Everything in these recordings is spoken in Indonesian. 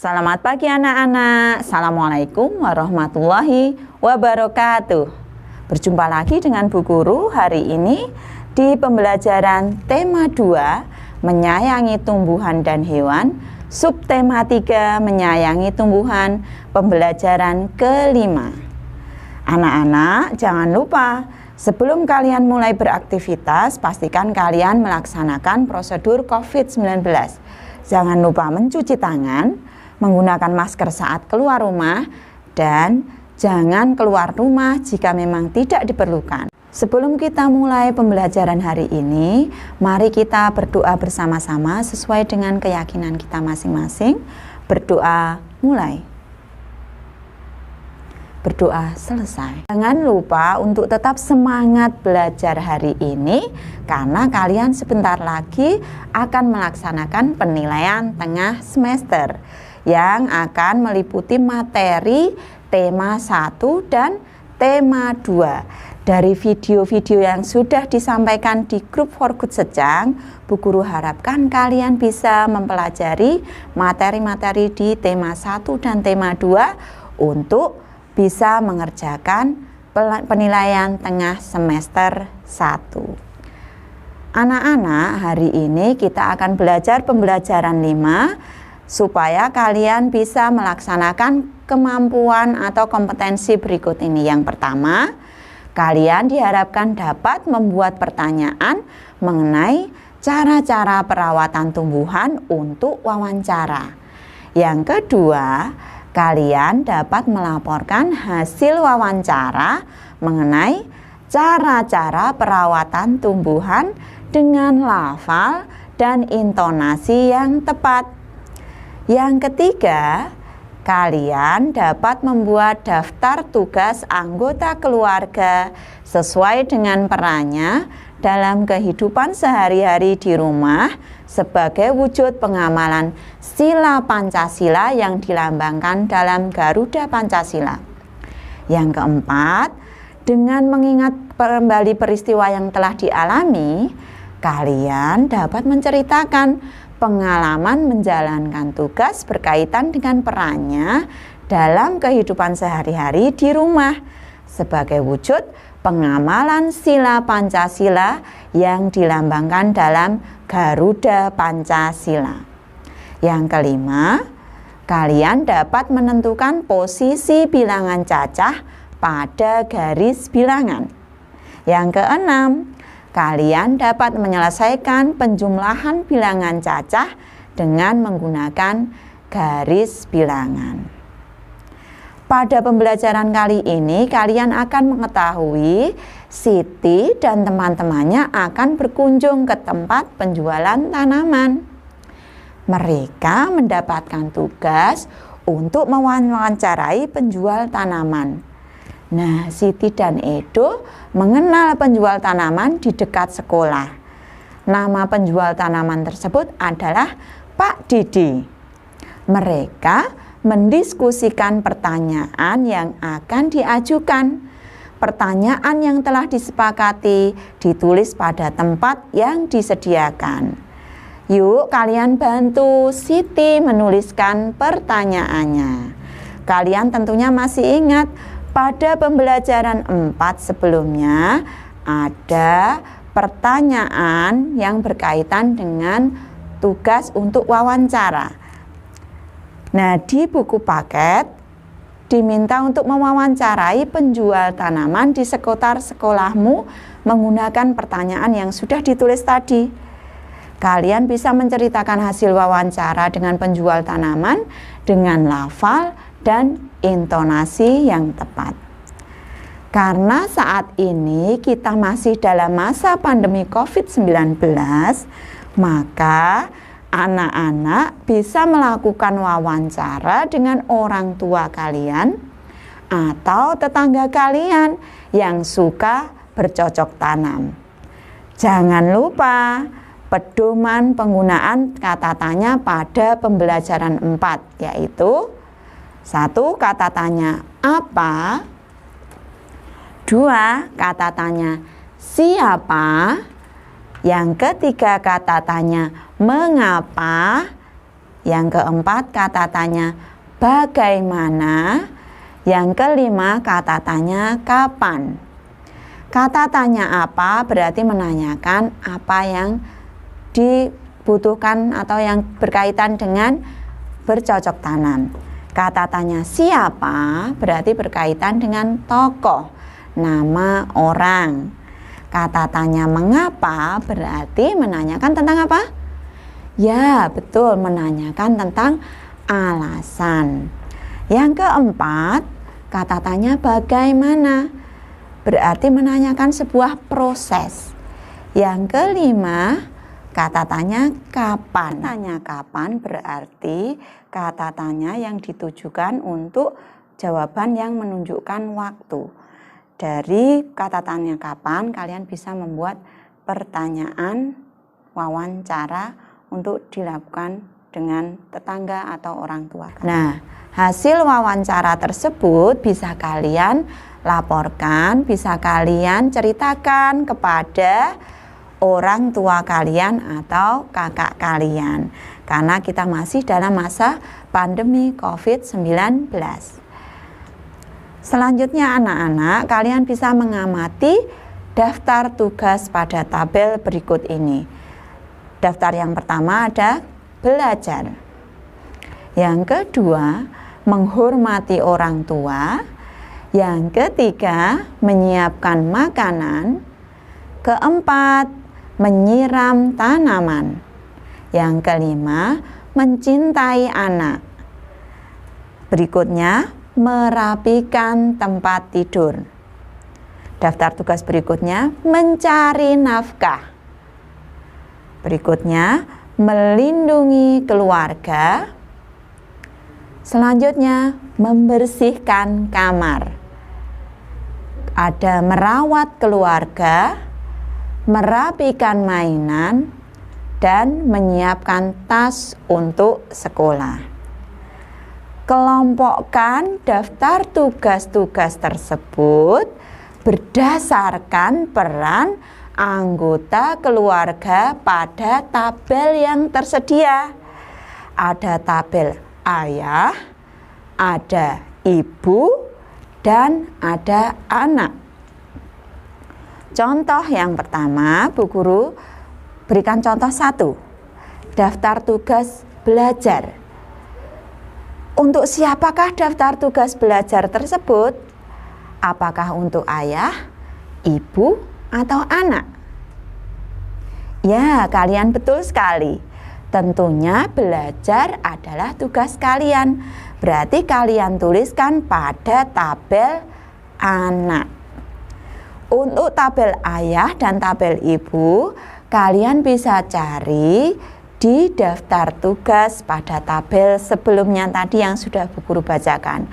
Selamat pagi anak-anak. Assalamualaikum warahmatullahi wabarakatuh. Berjumpa lagi dengan Bu Guru hari ini di pembelajaran tema 2 menyayangi tumbuhan dan hewan, subtema 3 menyayangi tumbuhan, pembelajaran kelima. Anak-anak jangan lupa sebelum kalian mulai beraktivitas pastikan kalian melaksanakan prosedur COVID-19. Jangan lupa mencuci tangan, menggunakan masker saat keluar rumah, dan jangan keluar rumah jika memang tidak diperlukan. Sebelum kita mulai pembelajaran hari ini, mari kita berdoa bersama-sama sesuai dengan keyakinan kita masing-masing. Berdoa mulai. Berdoa selesai. Jangan lupa untuk tetap semangat belajar hari ini karena kalian sebentar lagi akan melaksanakan penilaian tengah semester yang akan meliputi materi tema 1 dan tema 2. Dari video-video yang sudah disampaikan di grup For Good Sejang, Bu Guru harapkan kalian bisa mempelajari materi-materi di tema 1 dan tema 2 untuk bisa mengerjakan penilaian tengah semester 1. Anak-anak, hari ini kita akan belajar pembelajaran 5 supaya kalian bisa melaksanakan kemampuan atau kompetensi berikut ini. Yang pertama, kalian diharapkan dapat membuat pertanyaan mengenai cara-cara perawatan tumbuhan untuk wawancara. Yang kedua, kalian dapat melaporkan hasil wawancara mengenai cara-cara perawatan tumbuhan dengan lafal dan intonasi yang tepat. Yang ketiga, kalian dapat membuat daftar tugas anggota keluarga sesuai dengan perannya dalam kehidupan sehari-hari di rumah sebagai wujud pengamalan sila Pancasila yang dilambangkan dalam Garuda Pancasila. Yang keempat, dengan mengingat kembali peristiwa yang telah dialami, kalian dapat menceritakan pengalaman menjalankan tugas berkaitan dengan perannya dalam kehidupan sehari-hari di rumah sebagai wujud pengamalan sila Pancasila yang dilambangkan dalam Garuda Pancasila. Yang kelima, kalian dapat menentukan posisi bilangan cacah pada garis bilangan. Yang keenam, kalian dapat menyelesaikan penjumlahan bilangan cacah dengan menggunakan garis bilangan. Pada pembelajaran kali ini, kalian akan mengetahui Siti dan teman-temannya akan berkunjung ke tempat penjualan tanaman. Mereka mendapatkan tugas untuk mewawancarai penjual tanaman. Nah, Siti dan Edo mengenal penjual tanaman di dekat sekolah. Nama penjual tanaman tersebut adalah Pak Didi. Mereka mendiskusikan pertanyaan yang akan diajukan. Pertanyaan yang telah disepakati ditulis pada tempat yang disediakan. Yuk, kalian bantu Siti menuliskan pertanyaannya. Kalian tentunya masih ingat pada pembelajaran 4 sebelumnya ada pertanyaan yang berkaitan dengan tugas untuk wawancara. Nah, di buku paket diminta untuk mewawancarai penjual tanaman di sekitar sekolahmu menggunakan pertanyaan yang sudah ditulis tadi. Kalian bisa menceritakan hasil wawancara dengan penjual tanaman dengan lafal dan intonasi yang tepat. Karena saat ini kita masih dalam masa pandemi COVID-19, maka anak-anak bisa melakukan wawancara dengan orang tua kalian atau tetangga kalian yang suka bercocok tanam. Jangan lupa pedoman penggunaan kata tanya pada pembelajaran 4, yaitu 1. Kata tanya apa? 2. Kata tanya siapa? Yang ketiga kata tanya mengapa? Yang keempat, kata tanya bagaimana. Yang kelima, kata tanya kapan. Kata tanya apa berarti menanyakan apa yang dibutuhkan atau yang berkaitan dengan bercocok tanam. Kata tanya siapa berarti berkaitan dengan tokoh, nama orang. Kata tanya mengapa berarti menanyakan tentang apa? Ya, betul, menanyakan tentang alasan. Yang keempat, kata tanya bagaimana berarti menanyakan sebuah proses. Yang kelima, kata tanya kapan. Tanya kapan berarti kata tanya yang ditujukan untuk jawaban yang menunjukkan waktu. Dari kata tanya kapan, kalian bisa membuat pertanyaan wawancara untuk dilakukan dengan tetangga atau orang tua. Nah, hasil wawancara tersebut bisa kalian laporkan, bisa kalian ceritakan kepada orang tua kalian atau kakak kalian, karena kita masih dalam masa pandemi COVID-19. Selanjutnya anak-anak, kalian bisa mengamati daftar tugas pada tabel berikut ini. Daftar yang pertama ada belajar. Yang kedua, menghormati orang tua. Yang ketiga, menyiapkan makanan. Keempat, menyiram tanaman. Yang kelima, mencintai anak. Berikutnya, merapikan tempat tidur. Daftar tugas berikutnya, mencari nafkah. Berikutnya, melindungi keluarga. Selanjutnya, membersihkan kamar. Ada merawat keluarga, merapikan mainan, dan menyiapkan tas untuk sekolah. Kelompokkan daftar tugas-tugas tersebut berdasarkan peran anggota keluarga pada tabel yang tersedia. Ada tabel ayah, ada ibu, dan ada anak. Contoh yang pertama, Bu Guru berikan contoh 1. Daftar tugas belajar. Untuk siapakah daftar tugas belajar tersebut? Apakah untuk ayah, ibu, atau anak? Ya, kalian betul sekali. Tentunya belajar adalah tugas kalian. Berarti kalian tuliskan pada tabel anak. Untuk tabel ayah dan tabel ibu, kalian bisa cari di daftar tugas pada tabel sebelumnya tadi yang sudah Bu Guru bacakan.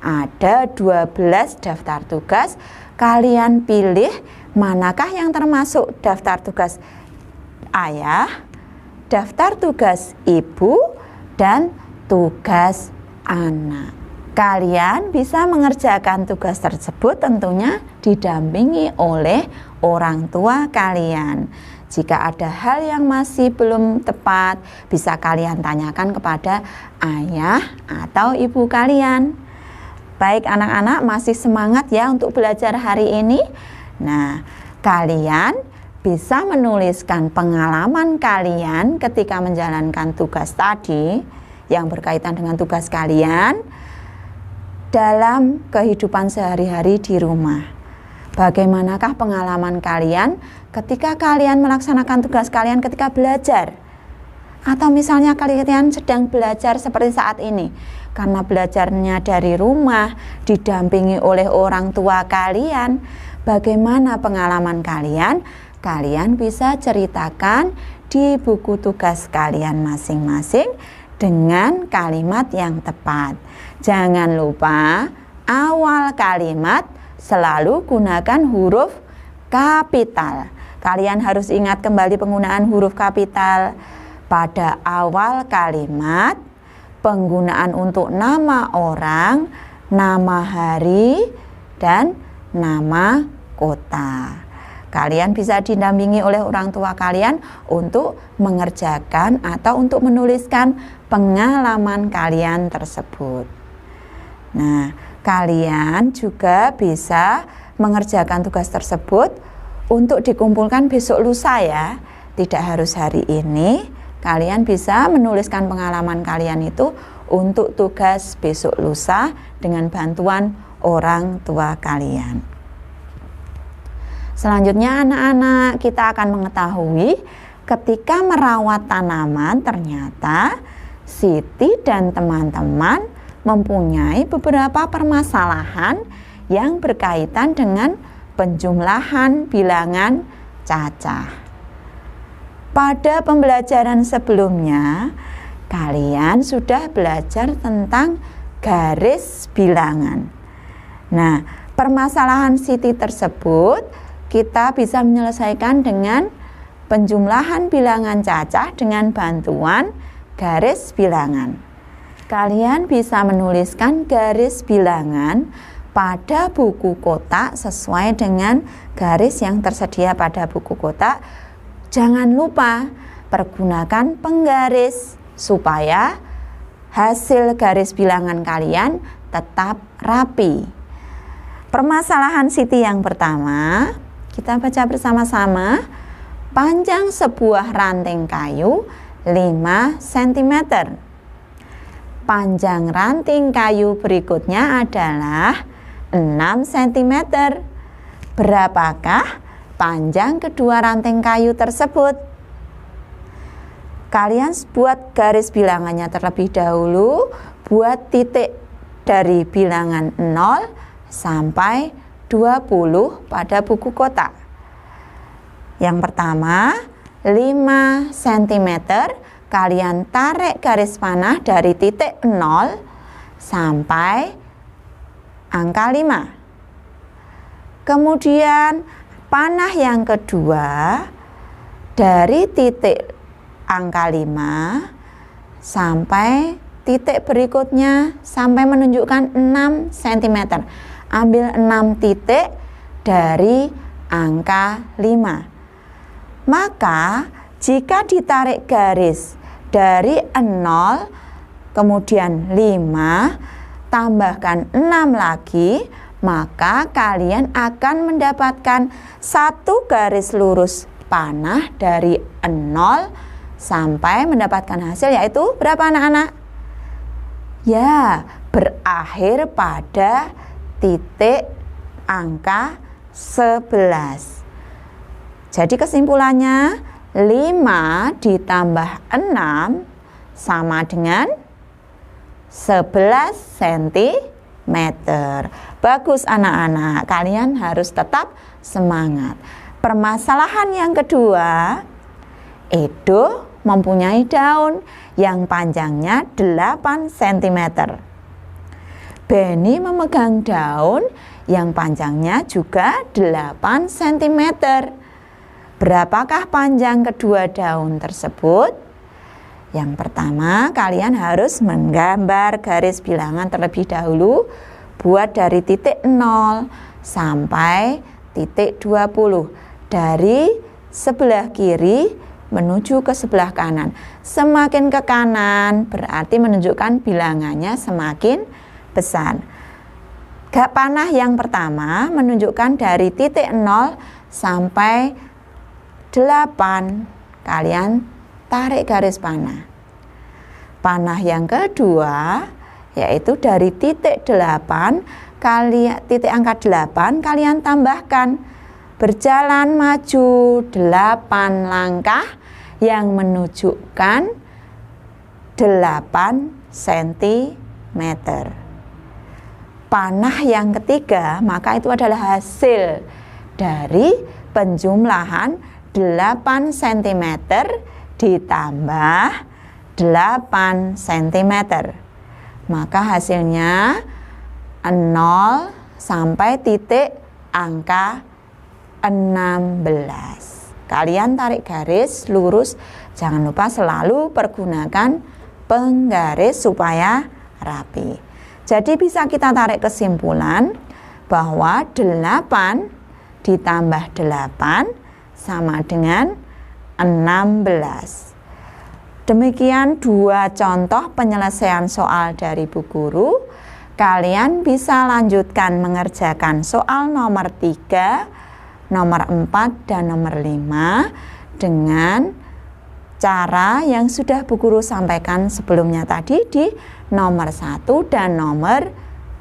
Ada 12 daftar tugas. Kalian pilih manakah yang termasuk daftar tugas ayah, daftar tugas ibu, dan tugas anak. Kalian bisa mengerjakan tugas tersebut tentunya didampingi oleh orang tua kalian. Jika ada hal yang masih belum tepat, bisa kalian tanyakan kepada ayah atau ibu kalian. Baik anak-anak, masih semangat ya untuk belajar hari ini? Nah, kalian bisa menuliskan pengalaman kalian ketika menjalankan tugas tadi yang berkaitan dengan tugas kalian dalam kehidupan sehari-hari di rumah. Bagaimanakah pengalaman kalian ketika kalian melaksanakan tugas kalian ketika belajar? Atau misalnya kalian sedang belajar seperti saat ini, karena belajarnya dari rumah, didampingi oleh orang tua kalian, bagaimana pengalaman kalian? Kalian bisa ceritakan di buku tugas kalian masing-masing dengan kalimat yang tepat. Jangan lupa awal kalimat selalu gunakan huruf kapital. Kalian harus ingat kembali penggunaan huruf kapital pada awal kalimat, penggunaan untuk nama orang, nama hari, dan nama kota. Kalian bisa didampingi oleh orang tua kalian untuk mengerjakan atau untuk menuliskan pengalaman kalian tersebut. Nah, kalian juga bisa mengerjakan tugas tersebut untuk dikumpulkan besok lusa ya. Tidak harus hari ini. Kalian bisa menuliskan pengalaman kalian itu untuk tugas besok lusa dengan bantuan orang tua kalian. Selanjutnya anak-anak, kita akan mengetahui ketika merawat tanaman ternyata Siti dan teman-teman mempunyai beberapa permasalahan yang berkaitan dengan penjumlahan bilangan cacah. Pada pembelajaran sebelumnya, kalian sudah belajar tentang garis bilangan. Nah, permasalahan Siti tersebut kita bisa menyelesaikan dengan penjumlahan bilangan cacah dengan bantuan garis bilangan. Kalian bisa menuliskan garis bilangan pada buku kotak sesuai dengan garis yang tersedia pada buku kotak. Jangan lupa pergunakan penggaris supaya hasil garis bilangan kalian tetap rapi. Permasalahan Siti yang pertama, kita baca bersama-sama. Panjang sebuah ranting kayu 5 cm. Panjang ranting kayu berikutnya adalah 6 cm. Berapakah panjang kedua ranting kayu tersebut? Kalian buat garis bilangannya terlebih dahulu. Buat titik dari bilangan 0 sampai 20 pada buku kotak. Yang pertama, 5 cm. Kalian tarik garis panah dari titik 0 sampai angka 5. Kemudian panah yang kedua dari titik angka 5 sampai titik berikutnya sampai menunjukkan 6 cm. Ambil 6 titik dari angka 5. Maka jika ditarik garis dari 0 kemudian 5 tambahkan 6 lagi, maka kalian akan mendapatkan satu garis lurus panah dari 0 sampai mendapatkan hasil, yaitu berapa anak-anak? Ya, berakhir pada titik angka 11. Jadi kesimpulannya 5 ditambah 6 sama dengan 11 cm. Bagus anak-anak, kalian harus tetap semangat. Permasalahan yang kedua, Edo mempunyai daun yang panjangnya 8 cm. Benny memegang daun yang panjangnya juga 8 cm. Berapakah panjang kedua daun tersebut? Yang pertama, kalian harus menggambar garis bilangan terlebih dahulu. Buat dari titik 0 sampai titik 20. Dari sebelah kiri menuju ke sebelah kanan. Semakin ke kanan berarti menunjukkan bilangannya semakin besar. Panah yang pertama menunjukkan dari titik 0 sampai 8. Kalian tarik garis panah. Panah yang kedua yaitu dari titik 8 titik angka 8 kalian tambahkan. Berjalan maju 8 langkah yang menunjukkan 8 cm. Panah yang ketiga, maka itu adalah hasil dari penjumlahan 8 cm ditambah 8 cm. Maka hasilnya 0 sampai titik angka 16. Kalian tarik garis lurus, jangan lupa selalu pergunakan penggaris supaya rapi. Jadi bisa kita tarik kesimpulan bahwa 8 ditambah 8 sama dengan 16. Demikian dua contoh penyelesaian soal dari Bu Guru. Kalian bisa lanjutkan mengerjakan soal nomor 3, nomor 4, dan nomor 5 dengan cara yang sudah Bu Guru sampaikan sebelumnya tadi di nomor 1 dan nomor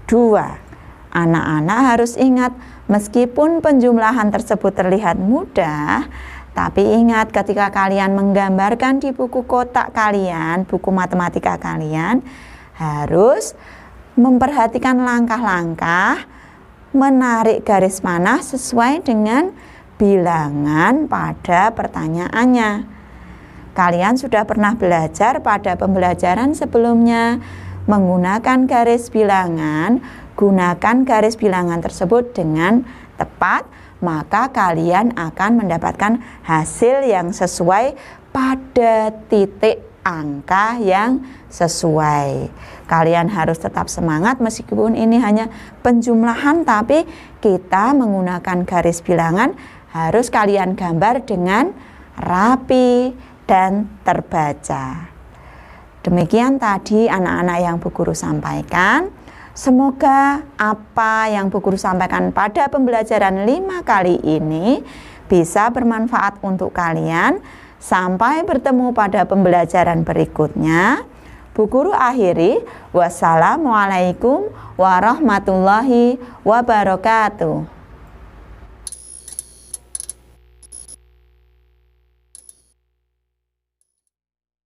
2. Anak-anak harus ingat, meskipun penjumlahan tersebut terlihat mudah, tapi ingat ketika kalian menggambarkan di buku kotak kalian, buku matematika kalian, harus memperhatikan langkah-langkah menarik garis panah sesuai dengan bilangan pada pertanyaannya. Kalian sudah pernah belajar pada pembelajaran sebelumnya menggunakan garis bilangan. Gunakan garis bilangan tersebut dengan tepat, maka kalian akan mendapatkan hasil yang sesuai pada titik angka yang sesuai. Kalian harus tetap semangat meskipun ini hanya penjumlahan, tapi kita menggunakan garis bilangan harus kalian gambar dengan rapi dan terbaca. Demikian tadi anak-anak yang Bu Guru sampaikan. Semoga apa yang Bu Guru sampaikan pada pembelajaran 5 kali ini bisa bermanfaat untuk kalian. Sampai bertemu pada pembelajaran berikutnya. Bu Guru akhiri. Wassalamualaikum warahmatullahi wabarakatuh.